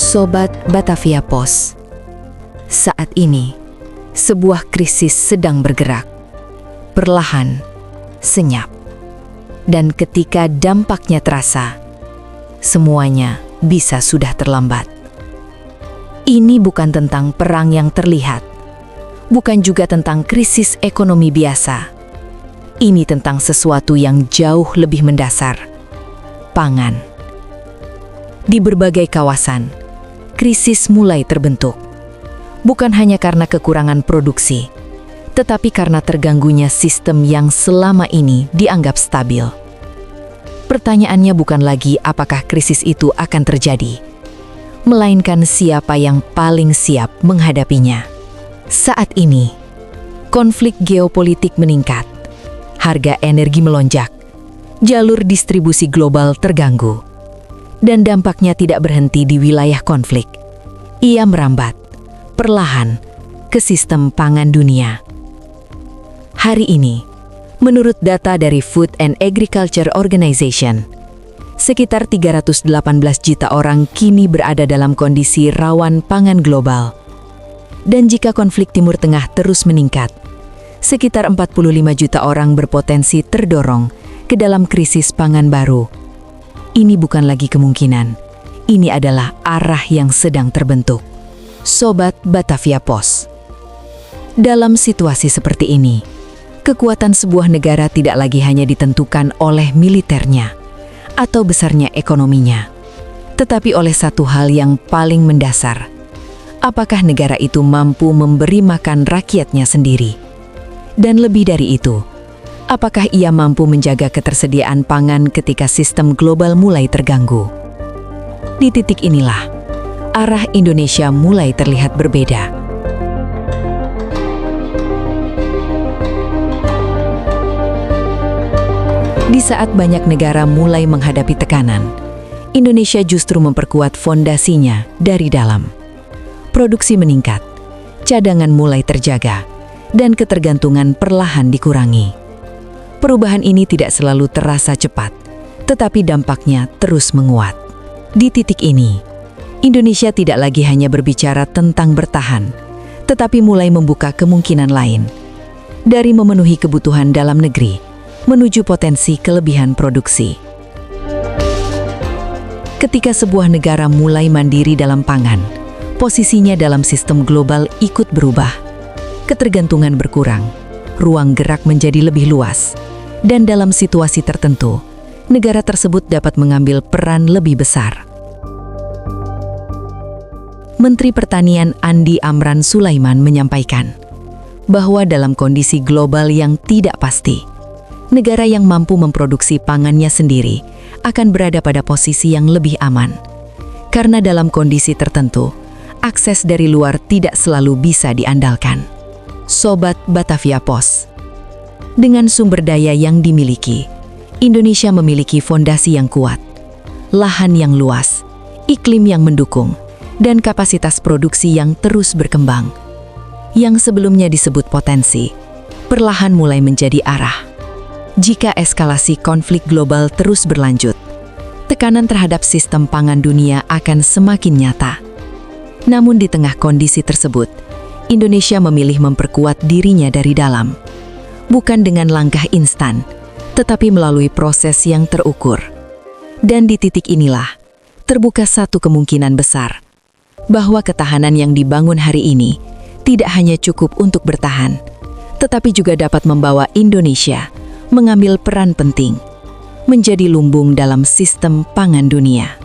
Sobat Batavia Pos, saat ini sebuah krisis sedang bergerak, perlahan, senyap, dan ketika dampaknya terasa, semuanya bisa sudah terlambat. Ini bukan tentang perang yang terlihat, bukan juga tentang krisis ekonomi biasa. Ini tentang sesuatu yang jauh lebih mendasar, pangan. Di berbagai kawasan, krisis mulai terbentuk, bukan hanya karena kekurangan produksi, tetapi karena terganggunya sistem yang selama ini dianggap stabil. Pertanyaannya bukan lagi apakah krisis itu akan terjadi, melainkan siapa yang paling siap menghadapinya. Saat ini, konflik geopolitik meningkat, harga energi melonjak, jalur distribusi global terganggu, dan dampaknya tidak berhenti di wilayah konflik. Ia merambat perlahan ke sistem pangan dunia. Hari ini, menurut data dari Food and Agriculture Organization, sekitar 318 juta orang kini berada dalam kondisi rawan pangan global. Dan jika konflik Timur Tengah terus meningkat, sekitar 45 juta orang berpotensi terdorong ke dalam krisis pangan baru. Ini bukan lagi kemungkinan, ini adalah arah yang sedang terbentuk. Sobat Batavia Pos, dalam situasi seperti ini, kekuatan sebuah negara tidak lagi hanya ditentukan oleh militernya atau besarnya ekonominya, tetapi oleh satu hal yang paling mendasar. Apakah negara itu mampu memberi makan rakyatnya sendiri? Dan lebih dari itu, apakah ia mampu menjaga ketersediaan pangan ketika sistem global mulai terganggu? Di titik inilah, arah Indonesia mulai terlihat berbeda. Di saat banyak negara mulai menghadapi tekanan, Indonesia justru memperkuat fondasinya dari dalam. Produksi meningkat, cadangan mulai terjaga, dan ketergantungan perlahan dikurangi. Perubahan ini tidak selalu terasa cepat, tetapi dampaknya terus menguat. Di titik ini, Indonesia tidak lagi hanya berbicara tentang bertahan, tetapi mulai membuka kemungkinan lain. Dari memenuhi kebutuhan dalam negeri, menuju potensi kelebihan produksi. Ketika sebuah negara mulai mandiri dalam pangan, posisinya dalam sistem global ikut berubah. Ketergantungan berkurang, ruang gerak menjadi lebih luas, dan dalam situasi tertentu, negara tersebut dapat mengambil peran lebih besar. Menteri Pertanian Andi Amran Sulaiman menyampaikan bahwa dalam kondisi global yang tidak pasti, negara yang mampu memproduksi pangannya sendiri akan berada pada posisi yang lebih aman. Karena dalam kondisi tertentu, akses dari luar tidak selalu bisa diandalkan. Sobat Batavia Pos, dengan sumber daya yang dimiliki, Indonesia memiliki fondasi yang kuat, lahan yang luas, iklim yang mendukung, dan kapasitas produksi yang terus berkembang. Yang sebelumnya disebut potensi, perlahan mulai menjadi arah. Jika eskalasi konflik global terus berlanjut, tekanan terhadap sistem pangan dunia akan semakin nyata. Namun di tengah kondisi tersebut, Indonesia memilih memperkuat dirinya dari dalam. Bukan dengan langkah instan, tetapi melalui proses yang terukur. Dan di titik inilah, terbuka satu kemungkinan besar, bahwa ketahanan yang dibangun hari ini tidak hanya cukup untuk bertahan, tetapi juga dapat membawa Indonesia mengambil peran penting, menjadi lumbung dalam sistem pangan dunia.